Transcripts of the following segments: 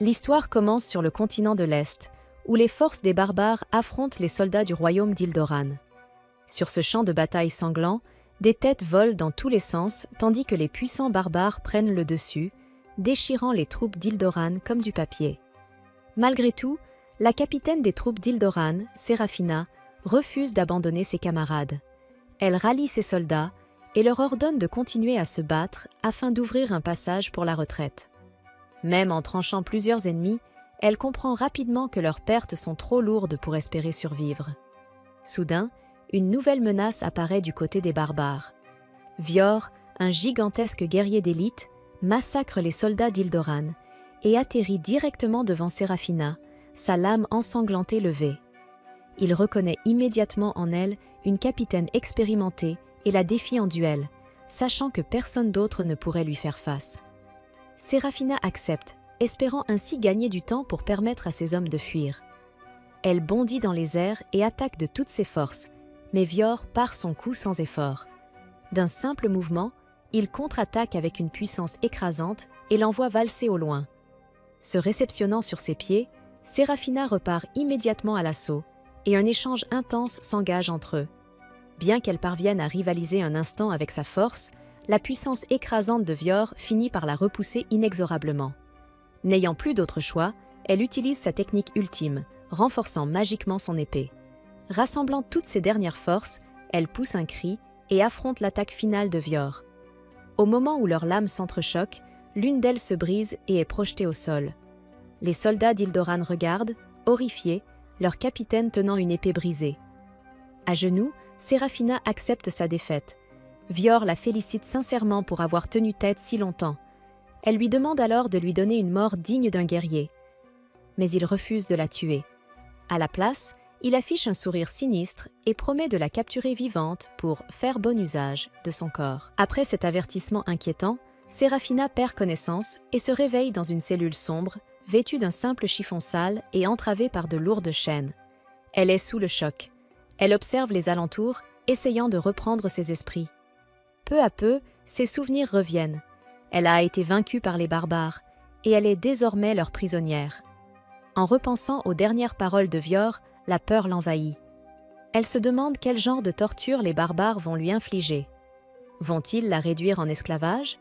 L'histoire commence sur le continent de l'Est, où les forces des barbares affrontent les soldats du royaume d'Ildoran. Sur ce champ de bataille sanglant, des têtes volent dans tous les sens tandis que les puissants barbares prennent le dessus, déchirant les troupes d'Ildoran comme du papier. Malgré tout, la capitaine des troupes d'Ildoran, Séraphina, refuse d'abandonner ses camarades. Elle rallie ses soldats et leur ordonne de continuer à se battre afin d'ouvrir un passage pour la retraite. Même en tranchant plusieurs ennemis, elle comprend rapidement que leurs pertes sont trop lourdes pour espérer survivre. Soudain, une nouvelle menace apparaît du côté des barbares. Vior, un gigantesque guerrier d'élite, massacre les soldats d'Ildoran et atterrit directement devant Séraphina, sa lame ensanglantée levée. Il reconnaît immédiatement en elle une capitaine expérimentée et la défie en duel, sachant que personne d'autre ne pourrait lui faire face. Séraphina accepte, espérant ainsi gagner du temps pour permettre à ses hommes de fuir. Elle bondit dans les airs et attaque de toutes ses forces, mais Vior part son coup sans effort. D'un simple mouvement, il contre-attaque avec une puissance écrasante et l'envoie valser au loin. Se réceptionnant sur ses pieds, Séraphina repart immédiatement à l'assaut et un échange intense s'engage entre eux. Bien qu'elle parvienne à rivaliser un instant avec sa force, la puissance écrasante de Vior finit par la repousser inexorablement. N'ayant plus d'autre choix, elle utilise sa technique ultime, renforçant magiquement son épée. Rassemblant toutes ses dernières forces, elle pousse un cri et affronte l'attaque finale de Vior. Au moment où leurs lames s'entrechoquent, l'une d'elles se brise et est projetée au sol. Les soldats d'Ildoran regardent, horrifiés, leur capitaine tenant une épée brisée. À genoux, Séraphina accepte sa défaite. Vior la félicite sincèrement pour avoir tenu tête si longtemps. Elle lui demande alors de lui donner une mort digne d'un guerrier. Mais il refuse de la tuer. À la place, il affiche un sourire sinistre et promet de la capturer vivante pour faire bon usage de son corps. Après cet avertissement inquiétant, Séraphina perd connaissance et se réveille dans une cellule sombre, vêtue d'un simple chiffon sale et entravée par de lourdes chaînes. Elle est sous le choc. Elle observe les alentours, essayant de reprendre ses esprits. Peu à peu, ses souvenirs reviennent. Elle a été vaincue par les barbares, et elle est désormais leur prisonnière. En repensant aux dernières paroles de Vior, la peur l'envahit. Elle se demande quel genre de torture les barbares vont lui infliger. Vont-ils la réduire en esclavage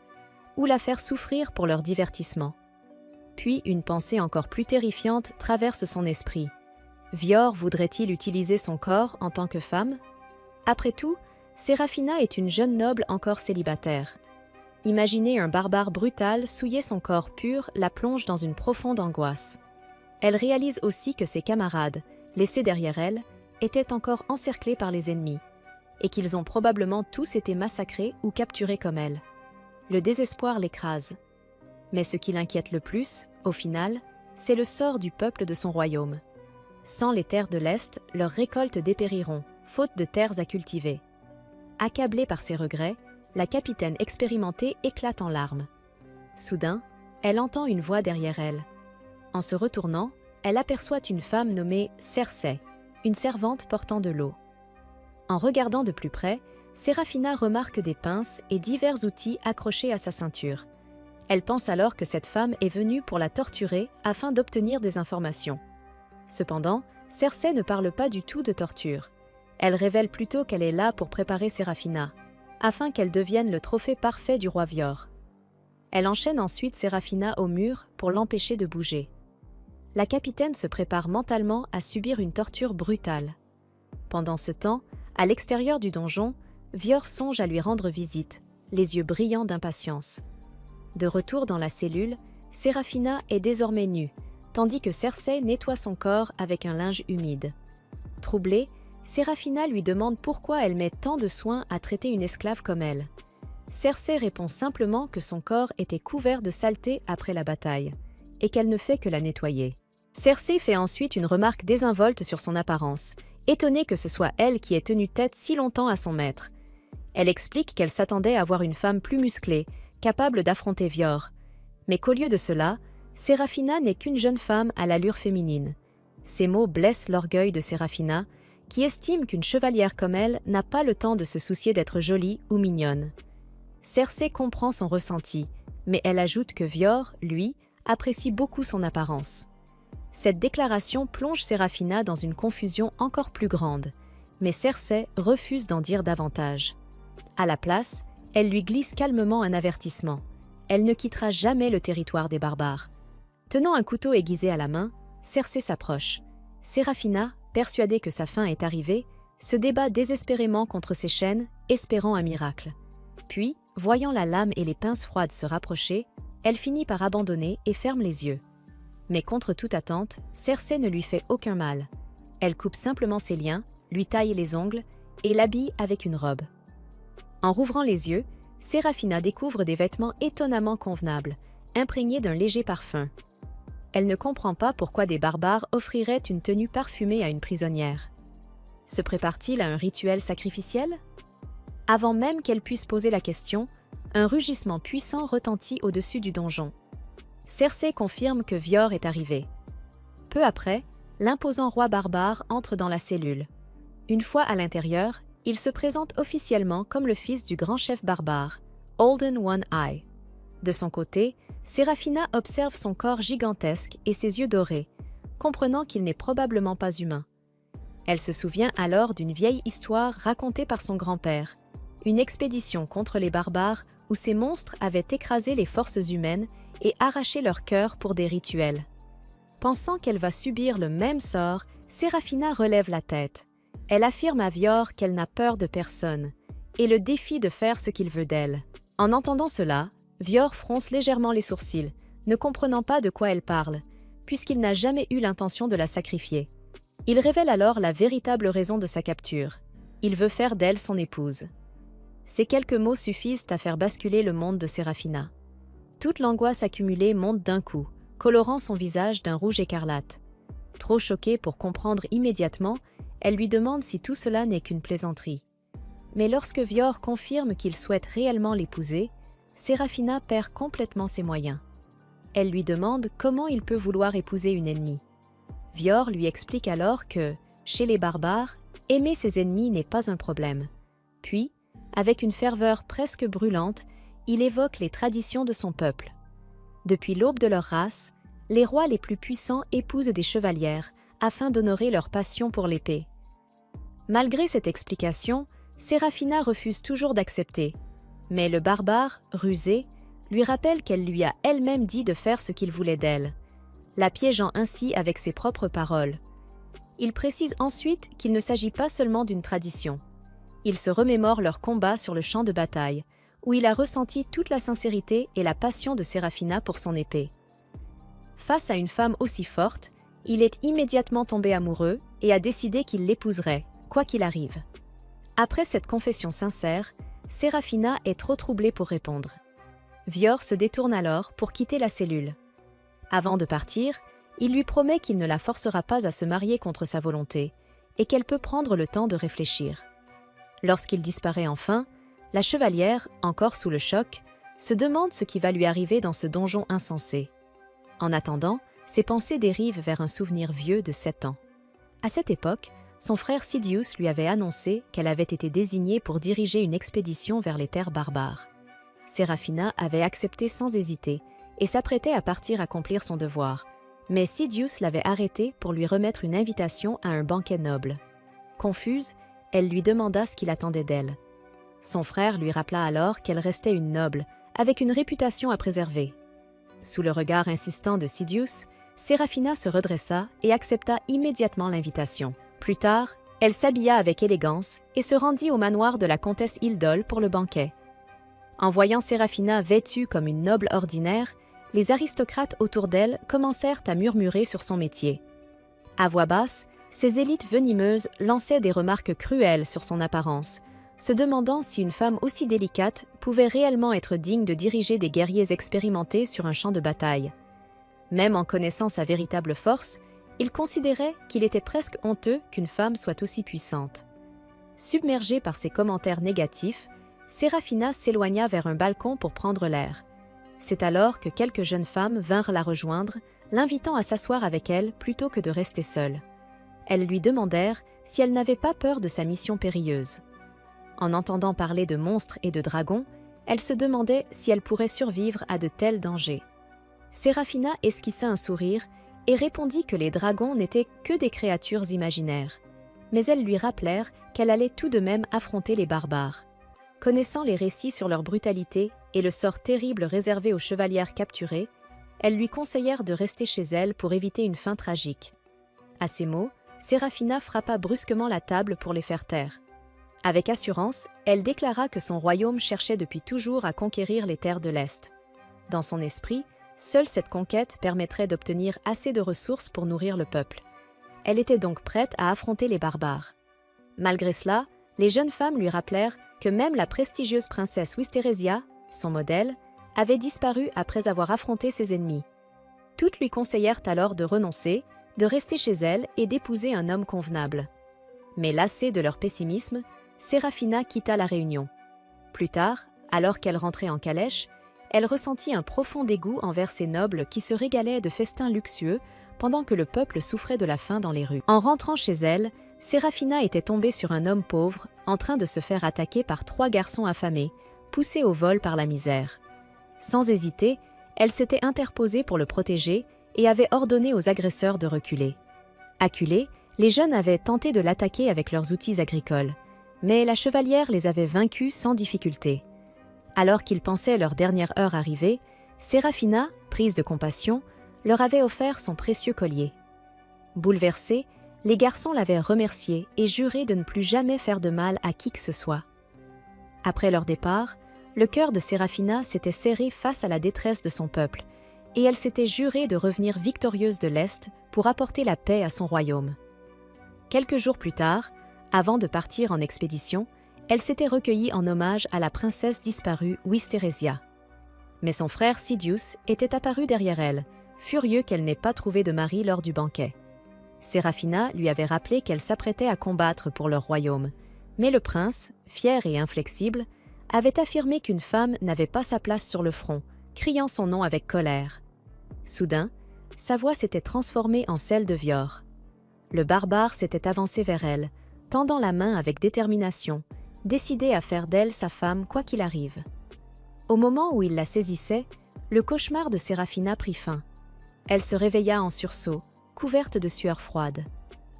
ou la faire souffrir pour leur divertissement? Puis une pensée encore plus terrifiante traverse son esprit. Vior voudrait-il utiliser son corps en tant que femme? Après tout, Séraphina est une jeune noble encore célibataire. Imaginer un barbare brutal souiller son corps pur la plonge dans une profonde angoisse. Elle réalise aussi que ses camarades, laissés derrière elle, étaient encore encerclés par les ennemis, et qu'ils ont probablement tous été massacrés ou capturés comme elle. Le désespoir l'écrase. Mais ce qui l'inquiète le plus, au final, c'est le sort du peuple de son royaume. Sans les terres de l'Est, leurs récoltes dépériront, faute de terres à cultiver. Accablée par ses regrets, la capitaine expérimentée éclate en larmes. Soudain, elle entend une voix derrière elle. En se retournant, elle aperçoit une femme nommée Cersei, une servante portant de l'eau. En regardant de plus près, Séraphina remarque des pinces et divers outils accrochés à sa ceinture. Elle pense alors que cette femme est venue pour la torturer afin d'obtenir des informations. Cependant, Cersei ne parle pas du tout de torture. Elle révèle plutôt qu'elle est là pour préparer Séraphina, afin qu'elle devienne le trophée parfait du roi Vior. Elle enchaîne ensuite Séraphina au mur pour l'empêcher de bouger. La capitaine se prépare mentalement à subir une torture brutale. Pendant ce temps, à l'extérieur du donjon, Vior songe à lui rendre visite, les yeux brillants d'impatience. De retour dans la cellule, Séraphina est désormais nue, tandis que Cersei nettoie son corps avec un linge humide. Troublée, Séraphina lui demande pourquoi elle met tant de soin à traiter une esclave comme elle. Cersei répond simplement que son corps était couvert de saleté après la bataille, et qu'elle ne fait que la nettoyer. Cersei fait ensuite une remarque désinvolte sur son apparence, étonnée que ce soit elle qui ait tenu tête si longtemps à son maître. Elle explique qu'elle s'attendait à voir une femme plus musclée, capable d'affronter Vior, mais qu'au lieu de cela, Séraphina n'est qu'une jeune femme à l'allure féminine. Ces mots blessent l'orgueil de Séraphina, qui estime qu'une chevalière comme elle n'a pas le temps de se soucier d'être jolie ou mignonne. Cersei comprend son ressenti, mais elle ajoute que Vior, lui, apprécie beaucoup son apparence. Cette déclaration plonge Séraphina dans une confusion encore plus grande, mais Cersei refuse d'en dire davantage. À la place, elle lui glisse calmement un avertissement. Elle ne quittera jamais le territoire des barbares. Tenant un couteau aiguisé à la main, Cersei s'approche. Séraphina, persuadée que sa fin est arrivée, se débat désespérément contre ses chaînes, espérant un miracle. Puis, voyant la lame et les pinces froides se rapprocher, elle finit par abandonner et ferme les yeux. Mais contre toute attente, Cersei ne lui fait aucun mal. Elle coupe simplement ses liens, lui taille les ongles et l'habille avec une robe. En rouvrant les yeux, Séraphina découvre des vêtements étonnamment convenables, imprégnés d'un léger parfum. Elle ne comprend pas pourquoi des barbares offriraient une tenue parfumée à une prisonnière. Se prépare-t-il à un rituel sacrificiel? Avant même qu'elle puisse poser la question, un rugissement puissant retentit au-dessus du donjon. Cersei confirme que Vior est arrivé. Peu après, l'imposant roi barbare entre dans la cellule. Une fois à l'intérieur, il se présente officiellement comme le fils du grand chef barbare, Holden One Eye. De son côté, Séraphina observe son corps gigantesque et ses yeux dorés, comprenant qu'il n'est probablement pas humain. Elle se souvient alors d'une vieille histoire racontée par son grand-père, une expédition contre les barbares où ces monstres avaient écrasé les forces humaines et arraché leur cœur pour des rituels. Pensant qu'elle va subir le même sort, Séraphina relève la tête. Elle affirme à Vior qu'elle n'a peur de personne et le défie de faire ce qu'il veut d'elle. En entendant cela, Vior fronce légèrement les sourcils, ne comprenant pas de quoi elle parle, puisqu'il n'a jamais eu l'intention de la sacrifier. Il révèle alors la véritable raison de sa capture. Il veut faire d'elle son épouse. Ces quelques mots suffisent à faire basculer le monde de Séraphina. Toute l'angoisse accumulée monte d'un coup, colorant son visage d'un rouge écarlate. Trop choquée pour comprendre immédiatement, elle lui demande si tout cela n'est qu'une plaisanterie. Mais lorsque Vior confirme qu'il souhaite réellement l'épouser, Séraphina perd complètement ses moyens. Elle lui demande comment il peut vouloir épouser une ennemie. Vior lui explique alors que, chez les barbares, aimer ses ennemis n'est pas un problème. Puis, avec une ferveur presque brûlante, il évoque les traditions de son peuple. Depuis l'aube de leur race, les rois les plus puissants épousent des chevalières afin d'honorer leur passion pour l'épée. Malgré cette explication, Séraphina refuse toujours d'accepter, mais le barbare, rusé, lui rappelle qu'elle lui a elle-même dit de faire ce qu'il voulait d'elle, la piégeant ainsi avec ses propres paroles. Il précise ensuite qu'il ne s'agit pas seulement d'une tradition. Il se remémore leur combat sur le champ de bataille, où il a ressenti toute la sincérité et la passion de Séraphina pour son épée. Face à une femme aussi forte, il est immédiatement tombé amoureux et a décidé qu'il l'épouserait, quoi qu'il arrive. Après cette confession sincère, Séraphina est trop troublée pour répondre. Vior se détourne alors pour quitter la cellule. Avant de partir, il lui promet qu'il ne la forcera pas à se marier contre sa volonté et qu'elle peut prendre le temps de réfléchir. Lorsqu'il disparaît enfin, la chevalière, encore sous le choc, se demande ce qui va lui arriver dans ce donjon insensé. En attendant, ses pensées dérivent vers un souvenir vieux de 7 ans. À cette époque, son frère Sidious lui avait annoncé qu'elle avait été désignée pour diriger une expédition vers les terres barbares. Séraphina avait accepté sans hésiter et s'apprêtait à partir accomplir son devoir, mais Sidious l'avait arrêtée pour lui remettre une invitation à un banquet noble. Confuse, elle lui demanda ce qu'il attendait d'elle. Son frère lui rappela alors qu'elle restait une noble, avec une réputation à préserver. Sous le regard insistant de Sidious, Séraphina se redressa et accepta immédiatement l'invitation. Plus tard, elle s'habilla avec élégance et se rendit au manoir de la comtesse Hildol pour le banquet. En voyant Séraphina vêtue comme une noble ordinaire, les aristocrates autour d'elle commencèrent à murmurer sur son métier. À voix basse, ces élites venimeuses lançaient des remarques cruelles sur son apparence, se demandant si une femme aussi délicate pouvait réellement être digne de diriger des guerriers expérimentés sur un champ de bataille. Même en connaissant sa véritable force, il considérait qu'il était presque honteux qu'une femme soit aussi puissante. Submergée par ces commentaires négatifs, Séraphina s'éloigna vers un balcon pour prendre l'air. C'est alors que quelques jeunes femmes vinrent la rejoindre, l'invitant à s'asseoir avec elles plutôt que de rester seule. Elles lui demandèrent si elle n'avait pas peur de sa mission périlleuse. En entendant parler de monstres et de dragons, elle se demandait si elle pourrait survivre à de tels dangers. Séraphina esquissa un sourire et répondit que les dragons n'étaient que des créatures imaginaires. Mais elles lui rappelèrent qu'elle allait tout de même affronter les barbares. Connaissant les récits sur leur brutalité et le sort terrible réservé aux chevalières capturées, elles lui conseillèrent de rester chez elle pour éviter une fin tragique. À ces mots, Séraphina frappa brusquement la table pour les faire taire. Avec assurance, elle déclara que son royaume cherchait depuis toujours à conquérir les terres de l'Est. Dans son esprit, seule cette conquête permettrait d'obtenir assez de ressources pour nourrir le peuple. Elle était donc prête à affronter les barbares. Malgré cela, les jeunes femmes lui rappelèrent que même la prestigieuse princesse Wisterésia, son modèle, avait disparu après avoir affronté ses ennemis. Toutes lui conseillèrent alors de renoncer, de rester chez elle et d'épouser un homme convenable. Mais lassée de leur pessimisme, Séraphina quitta la réunion. Plus tard, alors qu'elle rentrait en calèche, elle ressentit un profond dégoût envers ces nobles qui se régalaient de festins luxueux pendant que le peuple souffrait de la faim dans les rues. En rentrant chez elle, Séraphina était tombée sur un homme pauvre en train de se faire attaquer par 3 garçons affamés, poussés au vol par la misère. Sans hésiter, elle s'était interposée pour le protéger et avait ordonné aux agresseurs de reculer. Acculés, les jeunes avaient tenté de l'attaquer avec leurs outils agricoles, mais la chevalière les avait vaincus sans difficulté. Alors qu'ils pensaient leur dernière heure arrivée, Séraphina, prise de compassion, leur avait offert son précieux collier. Bouleversés, les garçons l'avaient remerciée et juré de ne plus jamais faire de mal à qui que ce soit. Après leur départ, le cœur de Séraphina s'était serré face à la détresse de son peuple, et elle s'était jurée de revenir victorieuse de l'Est pour apporter la paix à son royaume. Quelques jours plus tard, avant de partir en expédition, elle s'était recueillie en hommage à la princesse disparue Wisterésia. Mais son frère Sidious était apparu derrière elle, furieux qu'elle n'ait pas trouvé de mari lors du banquet. Séraphina lui avait rappelé qu'elle s'apprêtait à combattre pour leur royaume, mais le prince, fier et inflexible, avait affirmé qu'une femme n'avait pas sa place sur le front, criant son nom avec colère. Soudain, sa voix s'était transformée en celle de Vior. Le barbare s'était avancé vers elle, tendant la main avec détermination, décidé à faire d'elle sa femme quoi qu'il arrive. Au moment où il la saisissait, le cauchemar de Séraphina prit fin. Elle se réveilla en sursaut, couverte de sueur froide.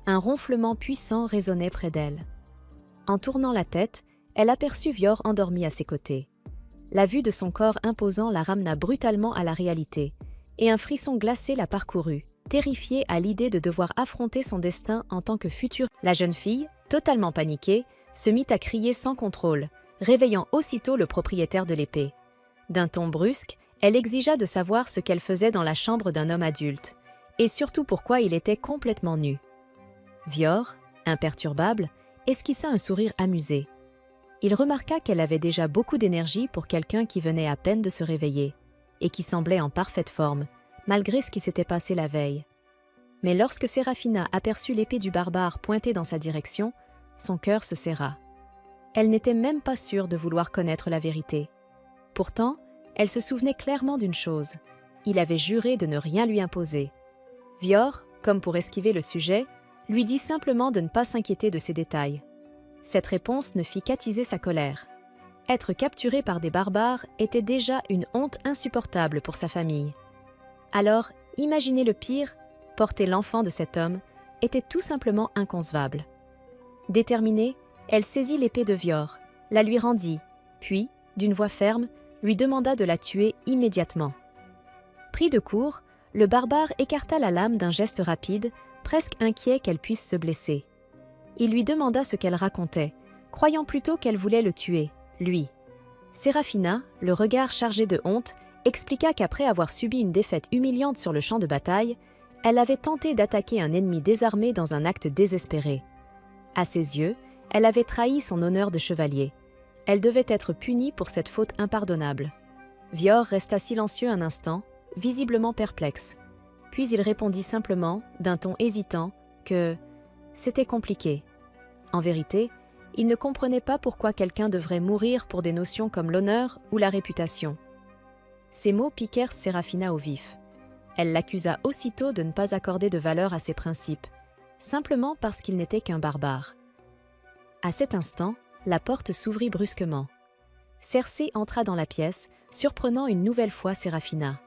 Un ronflement puissant résonnait près d'elle. En tournant la tête, elle aperçut Vior endormi à ses côtés. La vue de son corps imposant la ramena brutalement à la réalité, et un frisson glacé la parcourut, terrifiée à l'idée de devoir affronter son destin en tant que future. La jeune fille, totalement paniquée, se mit à crier sans contrôle, réveillant aussitôt le propriétaire de l'épée. D'un ton brusque, elle exigea de savoir ce qu'elle faisait dans la chambre d'un homme adulte, et surtout pourquoi il était complètement nu. Vior, imperturbable, esquissa un sourire amusé. Il remarqua qu'elle avait déjà beaucoup d'énergie pour quelqu'un qui venait à peine de se réveiller, et qui semblait en parfaite forme, malgré ce qui s'était passé la veille. Mais lorsque Séraphina aperçut l'épée du barbare pointée dans sa direction, son cœur se serra. Elle n'était même pas sûre de vouloir connaître la vérité. Pourtant, elle se souvenait clairement d'une chose. Il avait juré de ne rien lui imposer. Vior, comme pour esquiver le sujet, lui dit simplement de ne pas s'inquiéter de ces détails. Cette réponse ne fit qu'attiser sa colère. Être capturée par des barbares était déjà une honte insupportable pour sa famille. Alors, imaginer le pire, porter l'enfant de cet homme, était tout simplement inconcevable. Déterminée, elle saisit l'épée de Vior, la lui rendit, puis, d'une voix ferme, lui demanda de la tuer immédiatement. Pris de court, le barbare écarta la lame d'un geste rapide, presque inquiet qu'elle puisse se blesser. Il lui demanda ce qu'elle racontait, croyant plutôt qu'elle voulait le tuer, lui. Séraphina, le regard chargé de honte, expliqua qu'après avoir subi une défaite humiliante sur le champ de bataille, elle avait tenté d'attaquer un ennemi désarmé dans un acte désespéré. À ses yeux, elle avait trahi son honneur de chevalier. Elle devait être punie pour cette faute impardonnable. Vior resta silencieux un instant, visiblement perplexe. Puis il répondit simplement, d'un ton hésitant, que c'était compliqué. En vérité, il ne comprenait pas pourquoi quelqu'un devrait mourir pour des notions comme l'honneur ou la réputation. Ces mots piquèrent Séraphina au vif. Elle l'accusa aussitôt de ne pas accorder de valeur à ses principes, simplement parce qu'il n'était qu'un barbare. À cet instant, la porte s'ouvrit brusquement. Cersei entra dans la pièce, surprenant une nouvelle fois Séraphina.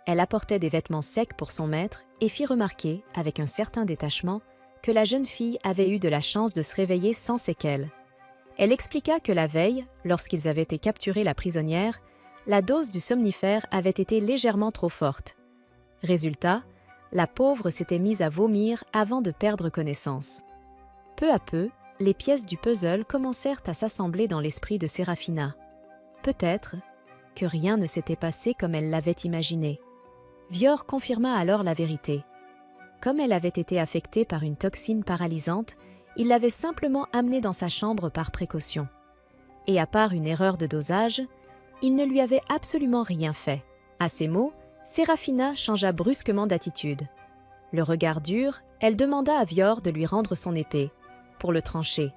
Elle apportait des vêtements secs pour son maître et fit remarquer, avec un certain détachement, que la jeune fille avait eu de la chance de se réveiller sans séquelles. Elle expliqua que la veille, lorsqu'ils avaient été capturés la prisonnière, la dose du somnifère avait été légèrement trop forte. Résultat, la pauvre s'était mise à vomir avant de perdre connaissance. Peu à peu, les pièces du puzzle commencèrent à s'assembler dans l'esprit de Séraphina. Peut-être que rien ne s'était passé comme elle l'avait imaginé. Vior confirma alors la vérité. Comme elle avait été affectée par une toxine paralysante, il l'avait simplement amenée dans sa chambre par précaution. Et à part une erreur de dosage, il ne lui avait absolument rien fait. À ces mots, Séraphina changea brusquement d'attitude. Le regard dur, elle demanda à Vior de lui rendre son épée, pour le trancher.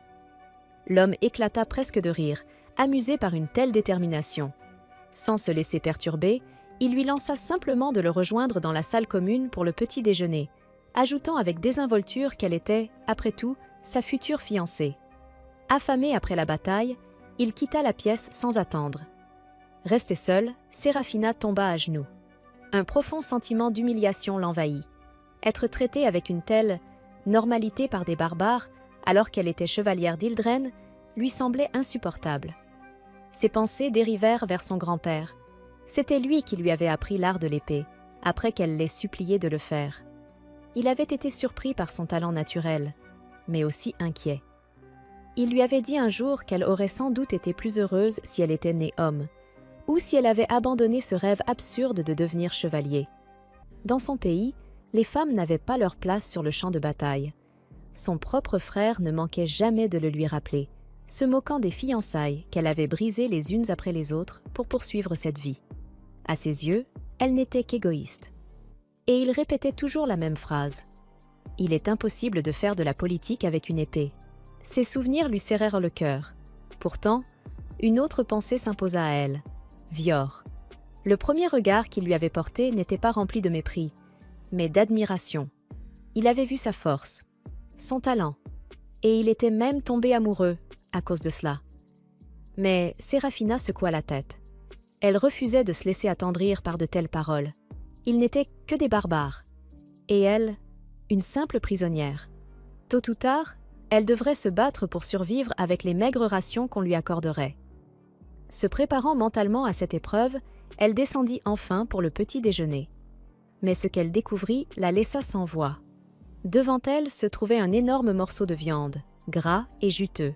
L'homme éclata presque de rire, amusé par une telle détermination. Sans se laisser perturber, il lui lança simplement de le rejoindre dans la salle commune pour le petit déjeuner, ajoutant avec désinvolture qu'elle était, après tout, sa future fiancée. Affamé après la bataille, il quitta la pièce sans attendre. Restée seule, Séraphina tomba à genoux. Un profond sentiment d'humiliation l'envahit. Être traitée avec une telle normalité par des barbares, alors qu'elle était chevalière d'Ildren, lui semblait insupportable. Ses pensées dérivèrent vers son grand-père. C'était lui qui lui avait appris l'art de l'épée, après qu'elle l'ait supplié de le faire. Il avait été surpris par son talent naturel, mais aussi inquiet. Il lui avait dit un jour qu'elle aurait sans doute été plus heureuse si elle était née homme, ou si elle avait abandonné ce rêve absurde de devenir chevalier. Dans son pays, les femmes n'avaient pas leur place sur le champ de bataille. Son propre frère ne manquait jamais de le lui rappeler, se moquant des fiançailles qu'elle avait brisées les unes après les autres pour poursuivre cette vie. À ses yeux, elle n'était qu'égoïste. Et il répétait toujours la même phrase. « Il est impossible de faire de la politique avec une épée. » Ses souvenirs lui serrèrent le cœur. Pourtant, une autre pensée s'imposa à elle. Vior. Le premier regard qu'il lui avait porté n'était pas rempli de mépris, mais d'admiration. Il avait vu sa force, son talent, et il était même tombé amoureux à cause de cela. Mais Séraphina secoua la tête. Elle refusait de se laisser attendrir par de telles paroles. Ils n'étaient que des barbares. Et elle, une simple prisonnière. Tôt ou tard, elle devrait se battre pour survivre avec les maigres rations qu'on lui accorderait. Se préparant mentalement à cette épreuve, elle descendit enfin pour le petit déjeuner. Mais ce qu'elle découvrit la laissa sans voix. Devant elle se trouvait un énorme morceau de viande, gras et juteux.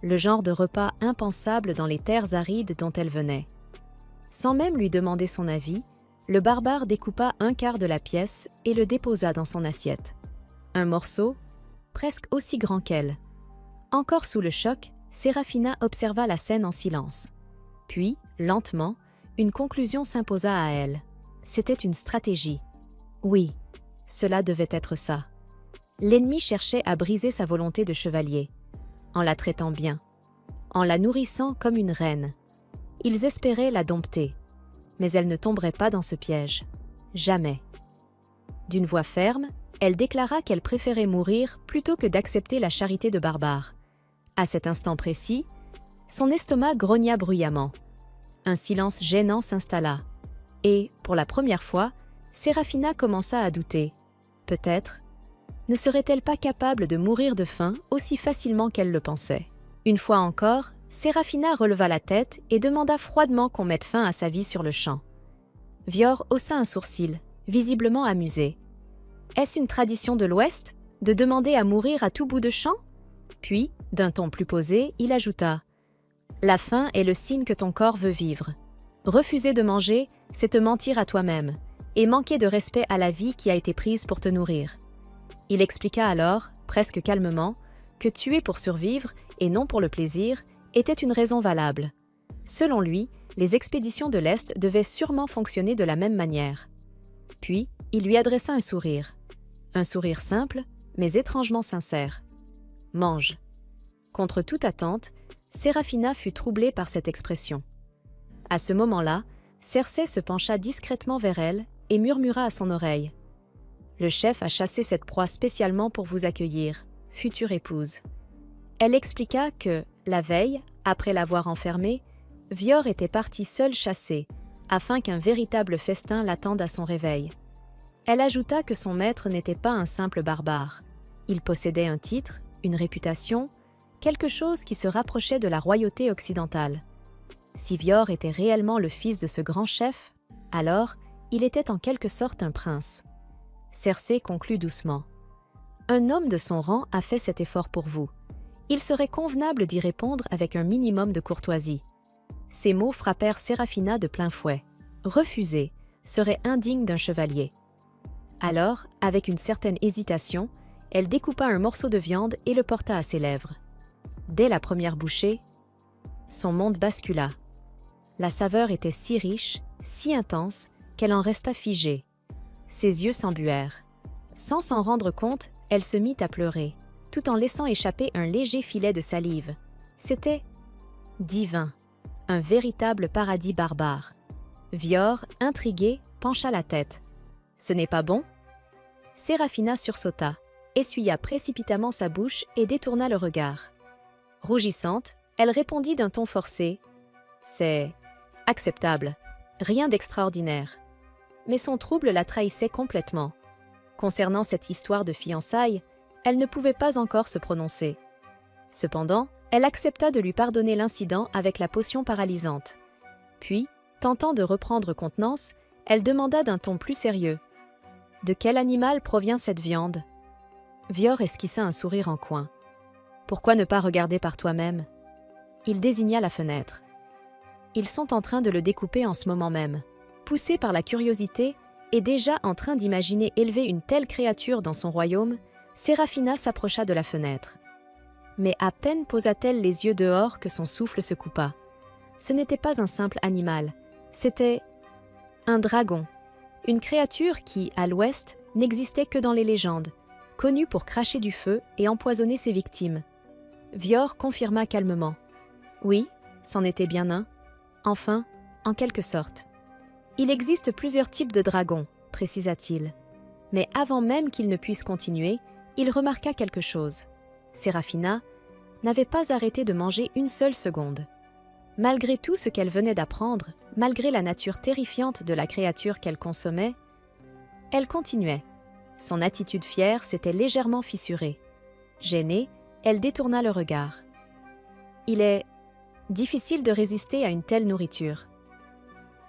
Le genre de repas impensable dans les terres arides dont elle venait. Sans même lui demander son avis, le barbare découpa un quart de la pièce et le déposa dans son assiette. Un morceau, presque aussi grand qu'elle. Encore sous le choc, Séraphina observa la scène en silence. Puis, lentement, une conclusion s'imposa à elle. C'était une stratégie. Oui, cela devait être ça. L'ennemi cherchait à briser sa volonté de chevalier, en la traitant bien, en la nourrissant comme une reine. Ils espéraient la dompter, mais elle ne tomberait pas dans ce piège. Jamais. D'une voix ferme, elle déclara qu'elle préférait mourir plutôt que d'accepter la charité de barbares. À cet instant précis, son estomac grogna bruyamment. Un silence gênant s'installa. Et, pour la première fois, Séraphina commença à douter. Peut-être ne serait-elle pas capable de mourir de faim aussi facilement qu'elle le pensait. Une fois encore, Séraphina releva la tête et demanda froidement qu'on mette fin à sa vie sur le champ. Vior haussa un sourcil, visiblement amusé. Est-ce une tradition de l'Ouest, de demander à mourir à tout bout de champ? Puis, d'un ton plus posé, il ajouta « La faim est le signe que ton corps veut vivre. Refuser de manger, c'est te mentir à toi-même, et manquer de respect à la vie qui a été prise pour te nourrir. » Il expliqua alors, presque calmement, que tuer pour survivre, et non pour le plaisir, était une raison valable. Selon lui, les expéditions de l'Est devaient sûrement fonctionner de la même manière. Puis, il lui adressa un sourire simple, mais étrangement sincère. « Mange. » Contre toute attente, Séraphina fut troublée par cette expression. À ce moment-là, Cersei se pencha discrètement vers elle et murmura à son oreille. « Le chef a chassé cette proie spécialement pour vous accueillir, future épouse. » Elle expliqua que, la veille, après l'avoir enfermée, Vior était parti seul chasser, afin qu'un véritable festin l'attende à son réveil. Elle ajouta que son maître n'était pas un simple barbare. Il possédait un titre, une réputation, quelque chose qui se rapprochait de la royauté occidentale. Si Vior était réellement le fils de ce grand chef, alors il était en quelque sorte un prince. Cersei conclut doucement. Un homme de son rang a fait cet effort pour vous. Il serait convenable d'y répondre avec un minimum de courtoisie. Ces mots frappèrent Séraphina de plein fouet. Refuser serait indigne d'un chevalier. Alors, avec une certaine hésitation, elle découpa un morceau de viande et le porta à ses lèvres. Dès la première bouchée, son monde bascula. La saveur était si riche, si intense, qu'elle en resta figée. Ses yeux s'embuèrent. Sans s'en rendre compte, elle se mit à pleurer, tout en laissant échapper un léger filet de salive. C'était divin, un véritable paradis barbare. Vior, intrigué, pencha la tête. « Ce n'est pas bon ?» Séraphina sursauta, essuya précipitamment sa bouche et détourna le regard. Rougissante, elle répondit d'un ton forcé. « C'est acceptable, rien d'extraordinaire. » Mais son trouble la trahissait complètement. Concernant cette histoire de fiançailles, elle ne pouvait pas encore se prononcer. Cependant, elle accepta de lui pardonner l'incident avec la potion paralysante. Puis, tentant de reprendre contenance, elle demanda d'un ton plus sérieux. « De quel animal provient cette viande ?» Vior esquissa un sourire en coin. « Pourquoi ne pas regarder par toi-même » Il désigna la fenêtre. « Ils sont en train de le découper en ce moment même. » Poussée par la curiosité et déjà en train d'imaginer élever une telle créature dans son royaume, Séraphina s'approcha de la fenêtre. Mais à peine posa-t-elle les yeux dehors que son souffle se coupa. Ce n'était pas un simple animal, c'était un dragon, une créature qui, à l'ouest, n'existait que dans les légendes, connue pour cracher du feu et empoisonner ses victimes. Vior confirma calmement. Oui, c'en était bien un. Enfin, en quelque sorte. Il existe plusieurs types de dragons, précisa-t-il. Mais avant même qu'il ne puisse continuer, il remarqua quelque chose. Séraphina n'avait pas arrêté de manger une seule seconde. Malgré tout ce qu'elle venait d'apprendre, malgré la nature terrifiante de la créature qu'elle consommait, elle continuait. Son attitude fière s'était légèrement fissurée. Gênée, elle détourna le regard. Il est difficile de résister à une telle nourriture.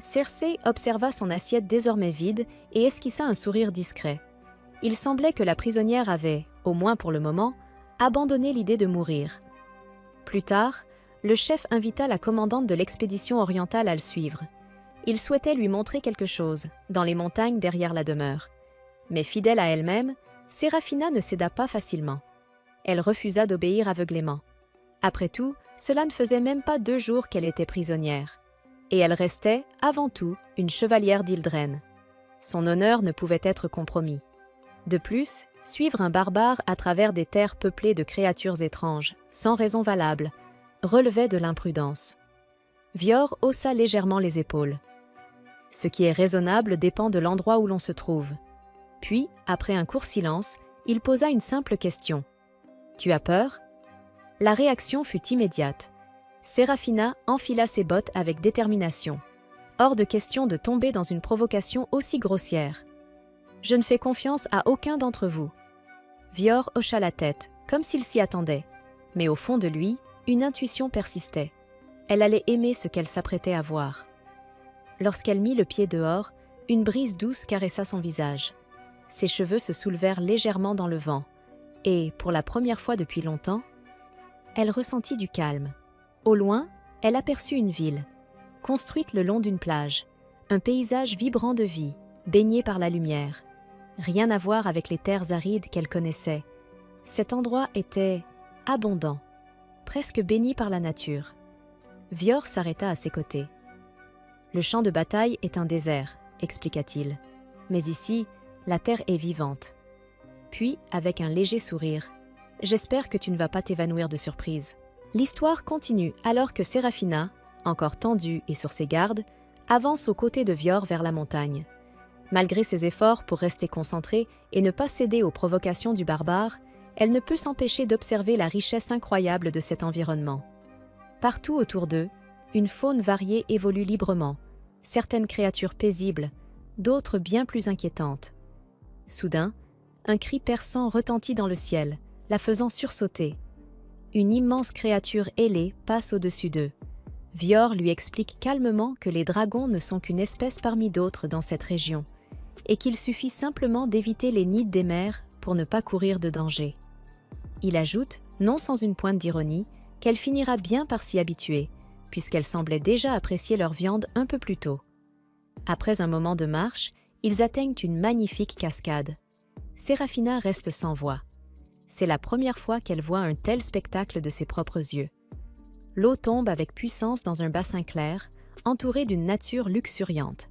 Cersei observa son assiette désormais vide et esquissa un sourire discret. Il semblait que la prisonnière avait, au moins pour le moment, abandonné l'idée de mourir. Plus tard, le chef invita la commandante de l'expédition orientale à le suivre. Il souhaitait lui montrer quelque chose, dans les montagnes derrière la demeure. Mais fidèle à elle-même, Séraphina ne céda pas facilement. Elle refusa d'obéir aveuglément. Après tout, cela ne faisait même pas 2 jours qu'elle était prisonnière. Et elle restait, avant tout, une chevalière d'Ildren. Son honneur ne pouvait être compromis. De plus, suivre un barbare à travers des terres peuplées de créatures étranges, sans raison valable, relevait de l'imprudence. Vior haussa légèrement les épaules. Ce qui est raisonnable dépend de l'endroit où l'on se trouve. Puis, après un court silence, il posa une simple question. « Tu as peur ?» La réaction fut immédiate. Séraphina enfila ses bottes avec détermination. Hors de question de tomber dans une provocation aussi grossière. « Je ne fais confiance à aucun d'entre vous. » Vior hocha la tête, comme s'il s'y attendait. Mais au fond de lui, une intuition persistait. Elle allait aimer ce qu'elle s'apprêtait à voir. Lorsqu'elle mit le pied dehors, une brise douce caressa son visage. Ses cheveux se soulevèrent légèrement dans le vent. Et, pour la première fois depuis longtemps, elle ressentit du calme. Au loin, elle aperçut une ville, construite le long d'une plage, un paysage vibrant de vie, baigné par la lumière. Rien à voir avec les terres arides qu'elle connaissait. Cet endroit était abondant, presque béni par la nature. Vior s'arrêta à ses côtés. « Le champ de bataille est un désert, » expliqua-t-il. « Mais ici, la terre est vivante. » Puis, avec un léger sourire, « J'espère que tu ne vas pas t'évanouir de surprise. » L'histoire continue alors que Séraphina, encore tendue et sur ses gardes, avance aux côtés de Vior vers la montagne. Malgré ses efforts pour rester concentrée et ne pas céder aux provocations du barbare, elle ne peut s'empêcher d'observer la richesse incroyable de cet environnement. Partout autour d'eux, une faune variée évolue librement, certaines créatures paisibles, d'autres bien plus inquiétantes. Soudain, un cri perçant retentit dans le ciel, la faisant sursauter. Une immense créature ailée passe au-dessus d'eux. Vior lui explique calmement que les dragons ne sont qu'une espèce parmi d'autres dans cette région, et qu'il suffit simplement d'éviter les nids des mers pour ne pas courir de danger. Il ajoute, non sans une pointe d'ironie, qu'elle finira bien par s'y habituer, puisqu'elle semblait déjà apprécier leur viande un peu plus tôt. Après un moment de marche, ils atteignent une magnifique cascade. Séraphina reste sans voix. C'est la première fois qu'elle voit un tel spectacle de ses propres yeux. L'eau tombe avec puissance dans un bassin clair, entouré d'une nature luxuriante.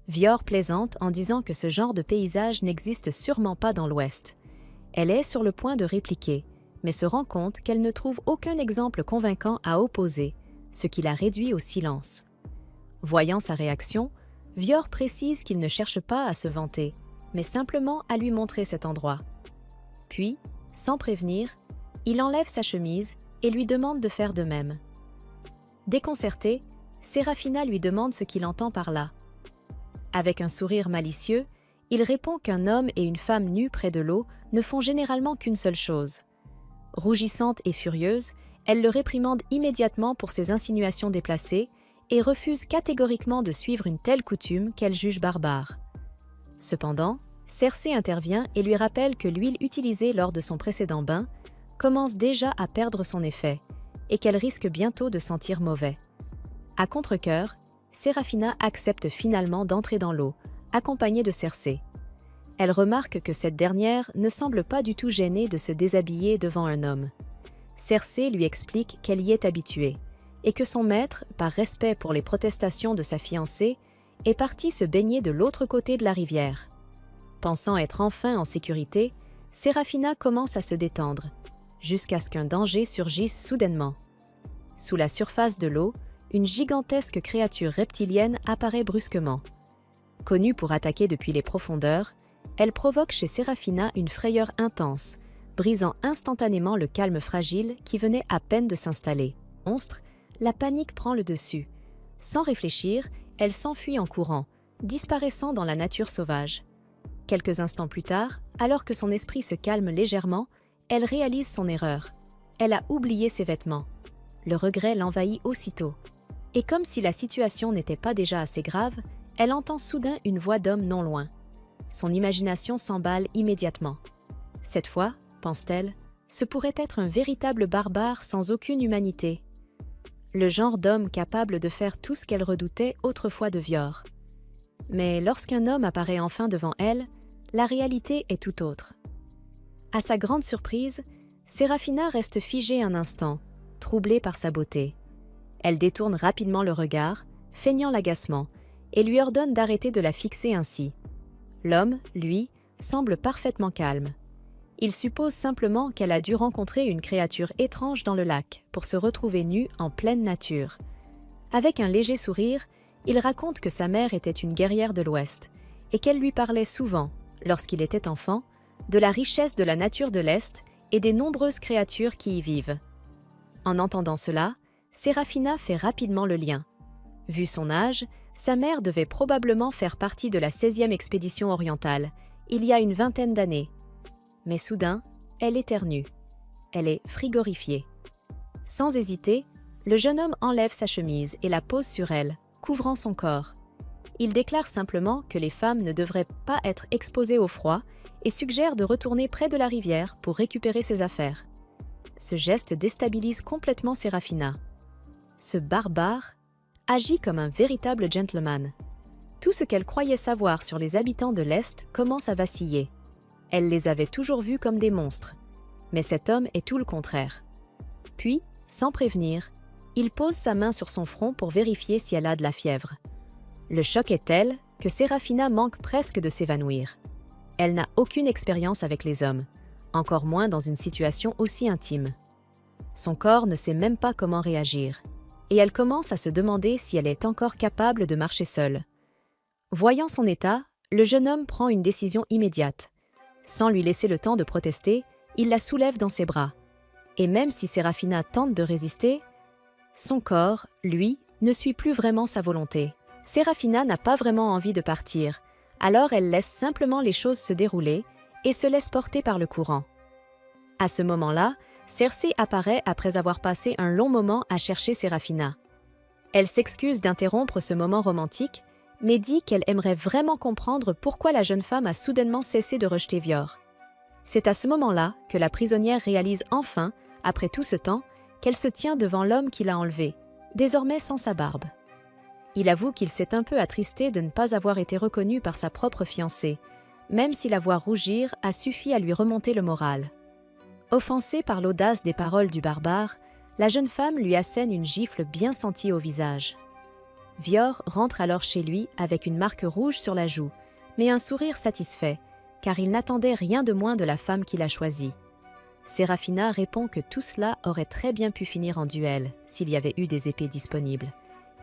Vior plaisante en disant que ce genre de paysage n'existe sûrement pas dans l'Ouest. Elle est sur le point de répliquer, mais se rend compte qu'elle ne trouve aucun exemple convaincant à opposer, ce qui la réduit au silence. Voyant sa réaction, Vior précise qu'il ne cherche pas à se vanter, mais simplement à lui montrer cet endroit. Puis, sans prévenir, il enlève sa chemise et lui demande de faire de même. Déconcertée, Séraphina lui demande ce qu'il entend par là. Avec un sourire malicieux, il répond qu'un homme et une femme nus près de l'eau ne font généralement qu'une seule chose. Rougissante et furieuse, elle le réprimande immédiatement pour ses insinuations déplacées et refuse catégoriquement de suivre une telle coutume qu'elle juge barbare. Cependant, Cersei intervient et lui rappelle que l'huile utilisée lors de son précédent bain commence déjà à perdre son effet et qu'elle risque bientôt de sentir mauvais. À contre-cœur, Séraphina accepte finalement d'entrer dans l'eau, accompagnée de Cersei. Elle remarque que cette dernière ne semble pas du tout gênée de se déshabiller devant un homme. Cersei lui explique qu'elle y est habituée et que son maître, par respect pour les protestations de sa fiancée, est parti se baigner de l'autre côté de la rivière. Pensant être enfin en sécurité, Séraphina commence à se détendre, jusqu'à ce qu'un danger surgisse soudainement. Sous la surface de l'eau, une gigantesque créature reptilienne apparaît brusquement. Connue pour attaquer depuis les profondeurs, elle provoque chez Séraphina une frayeur intense, brisant instantanément le calme fragile qui venait à peine de s'installer. Monstre, la panique prend le dessus. Sans réfléchir, elle s'enfuit en courant, disparaissant dans la nature sauvage. Quelques instants plus tard, alors que son esprit se calme légèrement, elle réalise son erreur. Elle a oublié ses vêtements. Le regret l'envahit aussitôt. Et comme si la situation n'était pas déjà assez grave, elle entend soudain une voix d'homme non loin. Son imagination s'emballe immédiatement. Cette fois, pense-t-elle, ce pourrait être un véritable barbare sans aucune humanité. Le genre d'homme capable de faire tout ce qu'elle redoutait autrefois de Vior. Mais lorsqu'un homme apparaît enfin devant elle, la réalité est tout autre. À sa grande surprise, Séraphina reste figée un instant, troublée par sa beauté. Elle détourne rapidement le regard, feignant l'agacement, et lui ordonne d'arrêter de la fixer ainsi. L'homme, lui, semble parfaitement calme. Il suppose simplement qu'elle a dû rencontrer une créature étrange dans le lac pour se retrouver nue en pleine nature. Avec un léger sourire, il raconte que sa mère était une guerrière de l'Ouest et qu'elle lui parlait souvent, lorsqu'il était enfant, de la richesse de la nature de l'Est et des nombreuses créatures qui y vivent. En entendant cela, Séraphina fait rapidement le lien. Vu son âge, sa mère devait probablement faire partie de la 16e expédition orientale, il y a une vingtaine d'années. Mais soudain, elle éternue. Elle est frigorifiée. Sans hésiter, le jeune homme enlève sa chemise et la pose sur elle, couvrant son corps. Il déclare simplement que les femmes ne devraient pas être exposées au froid et suggère de retourner près de la rivière pour récupérer ses affaires. Ce geste déstabilise complètement Séraphina. Ce barbare agit comme un véritable gentleman. Tout ce qu'elle croyait savoir sur les habitants de l'Est commence à vaciller. Elle les avait toujours vus comme des monstres. Mais cet homme est tout le contraire. Puis, sans prévenir, il pose sa main sur son front pour vérifier si elle a de la fièvre. Le choc est tel que Séraphina manque presque de s'évanouir. Elle n'a aucune expérience avec les hommes, encore moins dans une situation aussi intime. Son corps ne sait même pas comment réagir, et elle commence à se demander si elle est encore capable de marcher seule. Voyant son état, le jeune homme prend une décision immédiate. Sans lui laisser le temps de protester, il la soulève dans ses bras. Et même si Séraphina tente de résister, son corps, lui, ne suit plus vraiment sa volonté, Séraphina n'a pas vraiment envie de partir, alors elle laisse simplement les choses se dérouler et se laisse porter par le courant. À ce moment-là, Cersei apparaît après avoir passé un long moment à chercher Séraphina. Elle s'excuse d'interrompre ce moment romantique, mais dit qu'elle aimerait vraiment comprendre pourquoi la jeune femme a soudainement cessé de rejeter Vior. C'est à ce moment-là que la prisonnière réalise enfin, après tout ce temps, qu'elle se tient devant l'homme qui l'a enlevée, désormais sans sa barbe. Il avoue qu'il s'est un peu attristé de ne pas avoir été reconnu par sa propre fiancée, même si la voir rougir a suffi à lui remonter le moral. Offensée par l'audace des paroles du barbare, la jeune femme lui assène une gifle bien sentie au visage. Vior rentre alors chez lui avec une marque rouge sur la joue, mais un sourire satisfait, car il n'attendait rien de moins de la femme qu'il a choisie. Séraphina répond que tout cela aurait très bien pu finir en duel, s'il y avait eu des épées disponibles,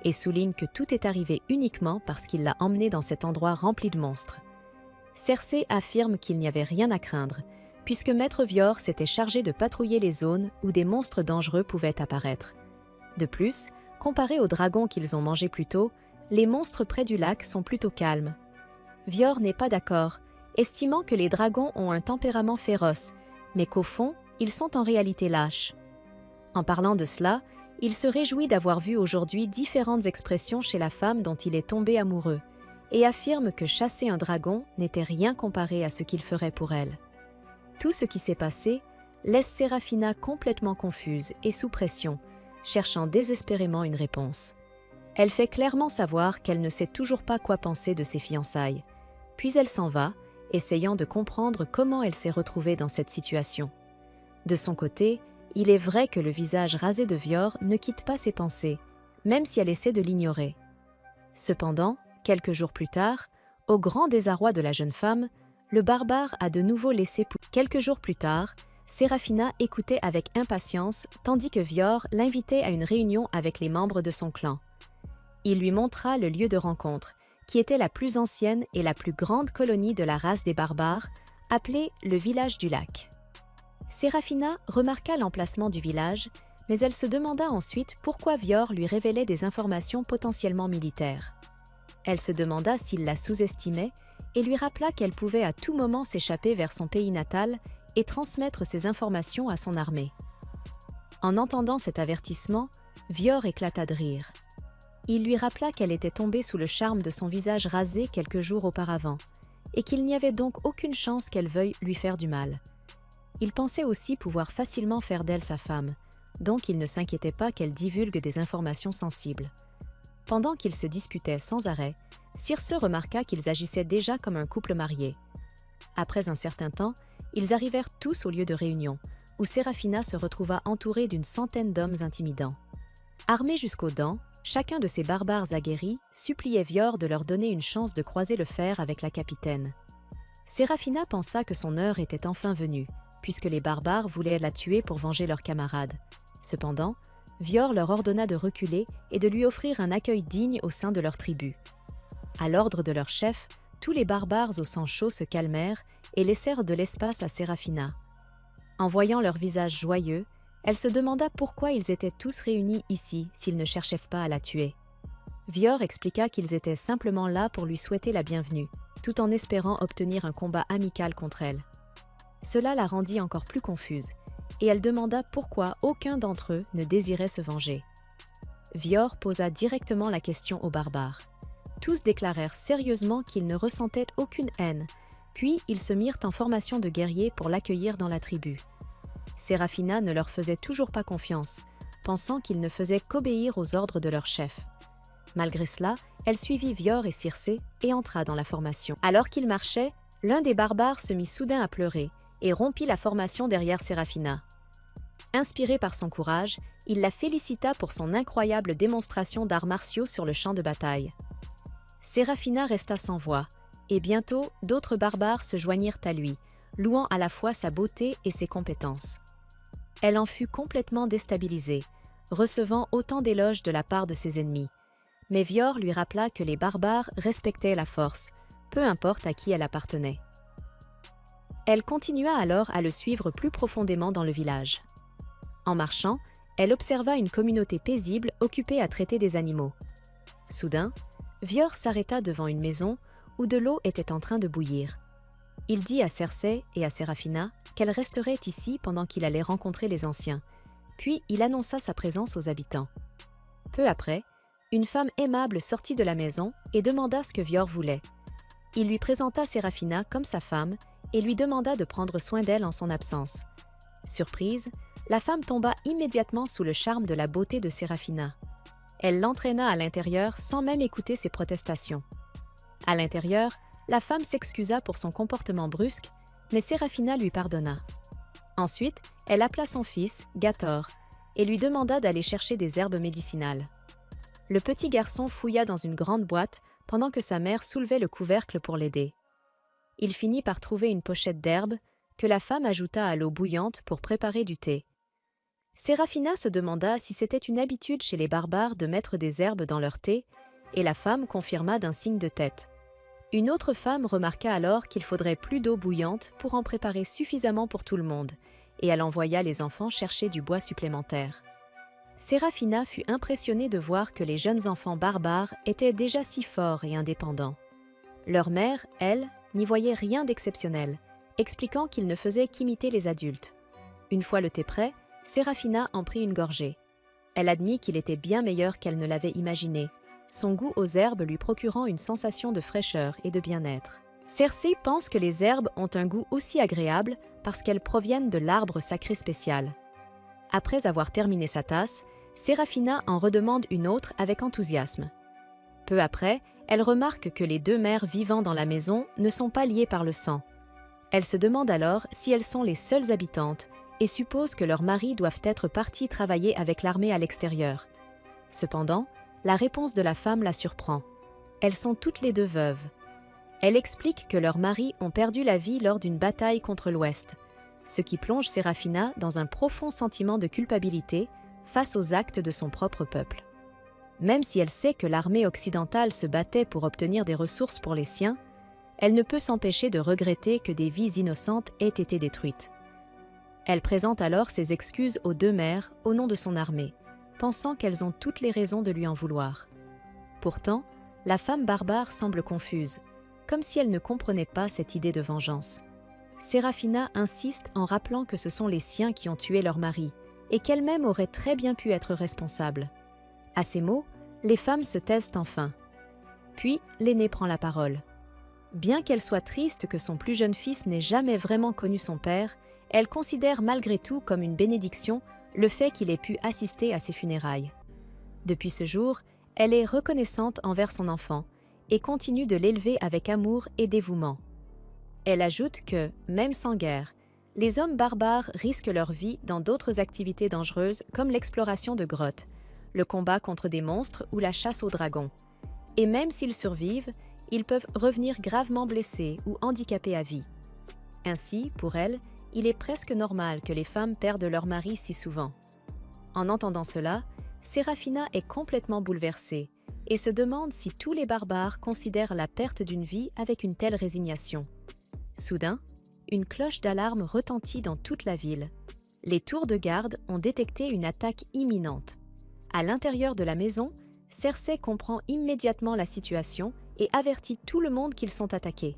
et souligne que tout est arrivé uniquement parce qu'il l'a emmenée dans cet endroit rempli de monstres. Cersei affirme qu'il n'y avait rien à craindre, puisque Maître Vior s'était chargé de patrouiller les zones où des monstres dangereux pouvaient apparaître. De plus, comparé aux dragons qu'ils ont mangés plus tôt, les monstres près du lac sont plutôt calmes. Vior n'est pas d'accord, estimant que les dragons ont un tempérament féroce, mais qu'au fond, ils sont en réalité lâches. En parlant de cela, il se réjouit d'avoir vu aujourd'hui différentes expressions chez la femme dont il est tombé amoureux, et affirme que chasser un dragon n'était rien comparé à ce qu'il ferait pour elle. Tout ce qui s'est passé laisse Séraphina complètement confuse et sous pression, cherchant désespérément une réponse. Elle fait clairement savoir qu'elle ne sait toujours pas quoi penser de ses fiançailles, puis elle s'en va, essayant de comprendre comment elle s'est retrouvée dans cette situation. De son côté, il est vrai que le visage rasé de Vior ne quitte pas ses pensées, même si elle essaie de l'ignorer. Cependant, quelques jours plus tard, au grand désarroi de la jeune femme, le barbare a de nouveau laissé Quelques jours plus tard, Séraphina écoutait avec impatience tandis que Vior l'invitait à une réunion avec les membres de son clan. Il lui montra le lieu de rencontre, qui était la plus ancienne et la plus grande colonie de la race des barbares, appelée le village du lac. Séraphina remarqua l'emplacement du village, mais elle se demanda ensuite pourquoi Vior lui révélait des informations potentiellement militaires. Elle se demanda s'il la sous-estimait et lui rappela qu'elle pouvait à tout moment s'échapper vers son pays natal et transmettre ces informations à son armée. En entendant cet avertissement, Vior éclata de rire. Il lui rappela qu'elle était tombée sous le charme de son visage rasé quelques jours auparavant, et qu'il n'y avait donc aucune chance qu'elle veuille lui faire du mal. Il pensait aussi pouvoir facilement faire d'elle sa femme, donc il ne s'inquiétait pas qu'elle divulgue des informations sensibles. Pendant qu'ils se disputaient sans arrêt, Circe remarqua qu'ils agissaient déjà comme un couple marié. Après un certain temps, ils arrivèrent tous au lieu de réunion, où Séraphina se retrouva entourée d'une centaine d'hommes intimidants. Armés jusqu'aux dents, chacun de ces barbares aguerris suppliait Vior de leur donner une chance de croiser le fer avec la capitaine. Séraphina pensa que son heure était enfin venue, puisque les barbares voulaient la tuer pour venger leurs camarades. Cependant, Vior leur ordonna de reculer et de lui offrir un accueil digne au sein de leur tribu. À l'ordre de leur chef, tous les barbares au sang chaud se calmèrent et laissèrent de l'espace à Séraphina. En voyant leur visage joyeux, elle se demanda pourquoi ils étaient tous réunis ici s'ils ne cherchaient pas à la tuer. Vior expliqua qu'ils étaient simplement là pour lui souhaiter la bienvenue, tout en espérant obtenir un combat amical contre elle. Cela la rendit encore plus confuse, et elle demanda pourquoi aucun d'entre eux ne désirait se venger. Vior posa directement la question aux barbares. Tous déclarèrent sérieusement qu'ils ne ressentaient aucune haine, puis ils se mirent en formation de guerriers pour l'accueillir dans la tribu. Séraphina ne leur faisait toujours pas confiance, pensant qu'ils ne faisaient qu'obéir aux ordres de leur chef. Malgré cela, elle suivit Vior et Circe et entra dans la formation. Alors qu'ils marchaient, l'un des barbares se mit soudain à pleurer et rompit la formation derrière Séraphina. Inspiré par son courage, il la félicita pour son incroyable démonstration d'arts martiaux sur le champ de bataille. Séraphina resta sans voix, et bientôt d'autres barbares se joignirent à lui, louant à la fois sa beauté et ses compétences. Elle en fut complètement déstabilisée, recevant autant d'éloges de la part de ses ennemis. Mais Vior lui rappela que les barbares respectaient la force, peu importe à qui elle appartenait. Elle continua alors à le suivre plus profondément dans le village. En marchant, elle observa une communauté paisible occupée à traiter des animaux. Soudain, Vior s'arrêta devant une maison où de l'eau était en train de bouillir. Il dit à Cersei et à Séraphina qu'elle resterait ici pendant qu'il allait rencontrer les anciens, puis il annonça sa présence aux habitants. Peu après, une femme aimable sortit de la maison et demanda ce que Vior voulait. Il lui présenta Séraphina comme sa femme et lui demanda de prendre soin d'elle en son absence. Surprise, la femme tomba immédiatement sous le charme de la beauté de Séraphina. Elle l'entraîna à l'intérieur sans même écouter ses protestations. À l'intérieur, la femme s'excusa pour son comportement brusque, mais Séraphina lui pardonna. Ensuite, elle appela son fils, Gator, et lui demanda d'aller chercher des herbes médicinales. Le petit garçon fouilla dans une grande boîte pendant que sa mère soulevait le couvercle pour l'aider. Il finit par trouver une pochette d'herbes que la femme ajouta à l'eau bouillante pour préparer du thé. Séraphina se demanda si c'était une habitude chez les barbares de mettre des herbes dans leur thé, et la femme confirma d'un signe de tête. Une autre femme remarqua alors qu'il faudrait plus d'eau bouillante pour en préparer suffisamment pour tout le monde, et elle envoya les enfants chercher du bois supplémentaire. Séraphina fut impressionnée de voir que les jeunes enfants barbares étaient déjà si forts et indépendants. Leur mère, elle, n'y voyait rien d'exceptionnel, expliquant qu'ils ne faisaient qu'imiter les adultes. Une fois le thé prêt, Séraphina en prit une gorgée. Elle admit qu'il était bien meilleur qu'elle ne l'avait imaginé, son goût aux herbes lui procurant une sensation de fraîcheur et de bien-être. Cersei pense que les herbes ont un goût aussi agréable parce qu'elles proviennent de l'arbre sacré spécial. Après avoir terminé sa tasse, Séraphina en redemande une autre avec enthousiasme. Peu après, elle remarque que les deux mères vivant dans la maison ne sont pas liées par le sang. Elle se demande alors si elles sont les seules habitantes et suppose que leurs maris doivent être partis travailler avec l'armée à l'extérieur. Cependant, la réponse de la femme la surprend. Elles sont toutes les deux veuves. Elle explique que leurs maris ont perdu la vie lors d'une bataille contre l'Ouest, ce qui plonge Séraphina dans un profond sentiment de culpabilité face aux actes de son propre peuple. Même si elle sait que l'armée occidentale se battait pour obtenir des ressources pour les siens, elle ne peut s'empêcher de regretter que des vies innocentes aient été détruites. Elle présente alors ses excuses aux deux mères au nom de son armée, pensant qu'elles ont toutes les raisons de lui en vouloir. Pourtant, la femme barbare semble confuse, comme si elle ne comprenait pas cette idée de vengeance. Séraphina insiste en rappelant que ce sont les siens qui ont tué leur mari et qu'elle-même aurait très bien pu être responsable. À ces mots, les femmes se taisent enfin. Puis, l'aînée prend la parole. Bien qu'elle soit triste que son plus jeune fils n'ait jamais vraiment connu son père, elle considère malgré tout comme une bénédiction le fait qu'il ait pu assister à ses funérailles. Depuis ce jour, elle est reconnaissante envers son enfant et continue de l'élever avec amour et dévouement. Elle ajoute que, même sans guerre, les hommes barbares risquent leur vie dans d'autres activités dangereuses comme l'exploration de grottes, le combat contre des monstres ou la chasse aux dragons. Et même s'ils survivent, ils peuvent revenir gravement blessés ou handicapés à vie. Ainsi, pour elle, il est presque normal que les femmes perdent leur mari si souvent. En entendant cela, Séraphina est complètement bouleversée et se demande si tous les barbares considèrent la perte d'une vie avec une telle résignation. Soudain, une cloche d'alarme retentit dans toute la ville. Les tours de garde ont détecté une attaque imminente. À l'intérieur de la maison, Cersei comprend immédiatement la situation et avertit tout le monde qu'ils sont attaqués.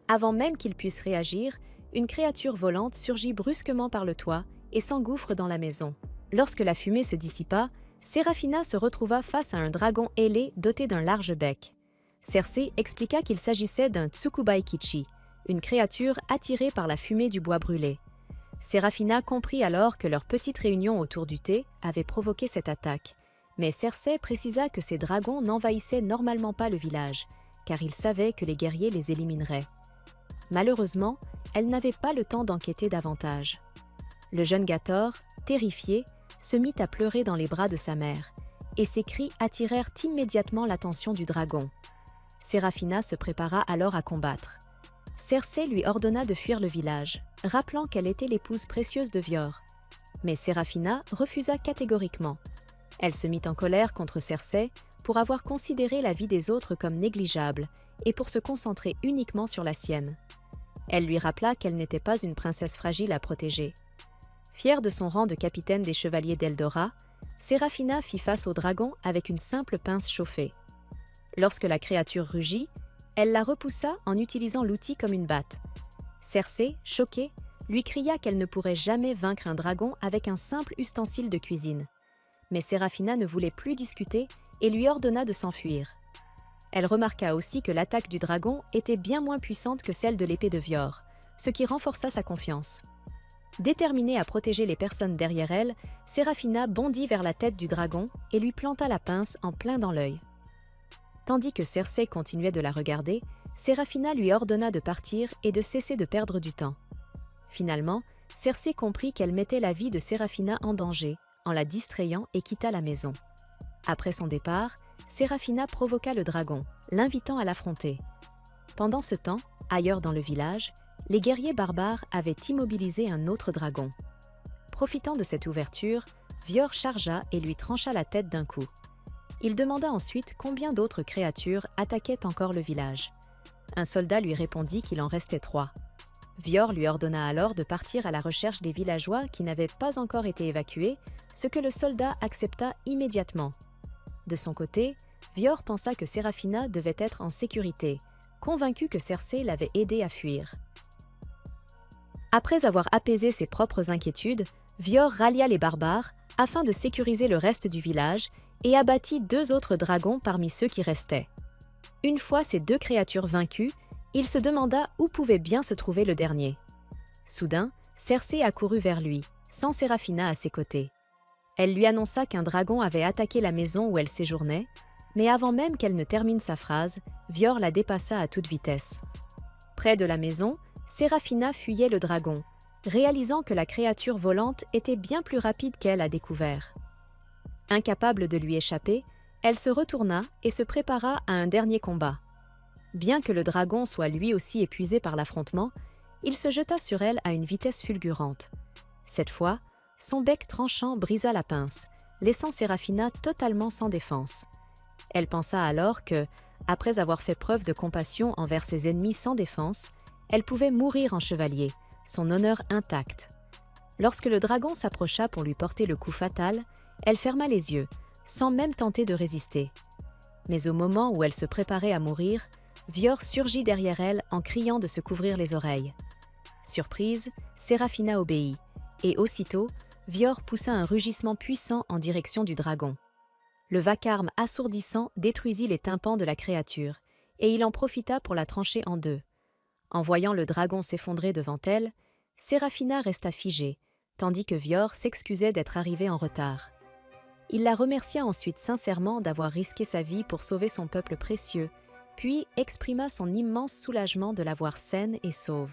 Avant même qu'ils puissent réagir, une créature volante surgit brusquement par le toit et s'engouffre dans la maison. Lorsque la fumée se dissipa, Séraphina se retrouva face à un dragon ailé doté d'un large bec. Cersei expliqua qu'il s'agissait d'un Tsukubai Kichi, une créature attirée par la fumée du bois brûlé. Séraphina comprit alors que leur petite réunion autour du thé avait provoqué cette attaque, mais Cersei précisa que ces dragons n'envahissaient normalement pas le village, car ils savaient que les guerriers les élimineraient. Malheureusement, elle n'avait pas le temps d'enquêter davantage. Le jeune Gator, terrifié, se mit à pleurer dans les bras de sa mère, et ses cris attirèrent immédiatement l'attention du dragon. Séraphina se prépara alors à combattre. Cersei lui ordonna de fuir le village, rappelant qu'elle était l'épouse précieuse de Vior. Mais Séraphina refusa catégoriquement. Elle se mit en colère contre Cersei pour avoir considéré la vie des autres comme négligeable et pour se concentrer uniquement sur la sienne. Elle lui rappela qu'elle n'était pas une princesse fragile à protéger. Fière de son rang de capitaine des chevaliers d'Eldora, Séraphina fit face au dragon avec une simple pince chauffée. Lorsque la créature rugit, elle la repoussa en utilisant l'outil comme une batte. Cersei, choquée, lui cria qu'elle ne pourrait jamais vaincre un dragon avec un simple ustensile de cuisine. Mais Séraphina ne voulait plus discuter et lui ordonna de s'enfuir. Elle remarqua aussi que l'attaque du dragon était bien moins puissante que celle de l'épée de Vior, ce qui renforça sa confiance. Déterminée à protéger les personnes derrière elle, Séraphina bondit vers la tête du dragon et lui planta la pince en plein dans l'œil. Tandis que Cersei continuait de la regarder, Séraphina lui ordonna de partir et de cesser de perdre du temps. Finalement, Cersei comprit qu'elle mettait la vie de Séraphina en danger en la distrayant et quitta la maison. Après son départ, Séraphina provoqua le dragon, l'invitant à l'affronter. Pendant ce temps, ailleurs dans le village, les guerriers barbares avaient immobilisé un autre dragon. Profitant de cette ouverture, Vior chargea et lui trancha la tête d'un coup. Il demanda ensuite combien d'autres créatures attaquaient encore le village. Un soldat lui répondit qu'il en restait 3. Vior lui ordonna alors de partir à la recherche des villageois qui n'avaient pas encore été évacués, ce que le soldat accepta immédiatement. De son côté, Vior pensa que Séraphina devait être en sécurité, convaincu que Cersei l'avait aidé à fuir. Après avoir apaisé ses propres inquiétudes, Vior rallia les barbares afin de sécuriser le reste du village et abattit 2 autres dragons parmi ceux qui restaient. Une fois ces 2 créatures vaincues, il se demanda où pouvait bien se trouver le dernier. Soudain, Cersei accourut vers lui, sans Séraphina à ses côtés. Elle lui annonça qu'un dragon avait attaqué la maison où elle séjournait, mais avant même qu'elle ne termine sa phrase, Vior la dépassa à toute vitesse. Près de la maison, Séraphina fuyait le dragon, réalisant que la créature volante était bien plus rapide qu'elle à découvert. Incapable de lui échapper, elle se retourna et se prépara à un dernier combat. Bien que le dragon soit lui aussi épuisé par l'affrontement, il se jeta sur elle à une vitesse fulgurante. Cette fois, son bec tranchant brisa la pince, laissant Séraphina totalement sans défense. Elle pensa alors que, après avoir fait preuve de compassion envers ses ennemis sans défense, elle pouvait mourir en chevalier, son honneur intact. Lorsque le dragon s'approcha pour lui porter le coup fatal, elle ferma les yeux, sans même tenter de résister. Mais au moment où elle se préparait à mourir, Vior surgit derrière elle en criant de se couvrir les oreilles. Surprise, Séraphina obéit, et aussitôt, Vior poussa un rugissement puissant en direction du dragon. Le vacarme assourdissant détruisit les tympans de la créature, et il en profita pour la trancher en 2. En voyant le dragon s'effondrer devant elle, Séraphina resta figée, tandis que Vior s'excusait d'être arrivé en retard. Il la remercia ensuite sincèrement d'avoir risqué sa vie pour sauver son peuple précieux, puis exprima son immense soulagement de la voir saine et sauve.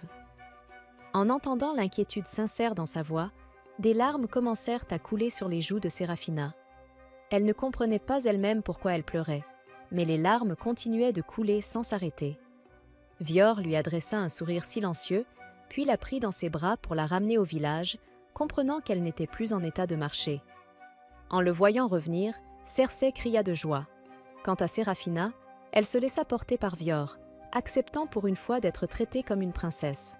En entendant l'inquiétude sincère dans sa voix, des larmes commencèrent à couler sur les joues de Séraphina. Elle ne comprenait pas elle-même pourquoi elle pleurait, mais les larmes continuaient de couler sans s'arrêter. Vior lui adressa un sourire silencieux, puis la prit dans ses bras pour la ramener au village, comprenant qu'elle n'était plus en état de marcher. En le voyant revenir, Cersei cria de joie. Quant à Séraphina, elle se laissa porter par Vior, acceptant pour une fois d'être traitée comme une princesse.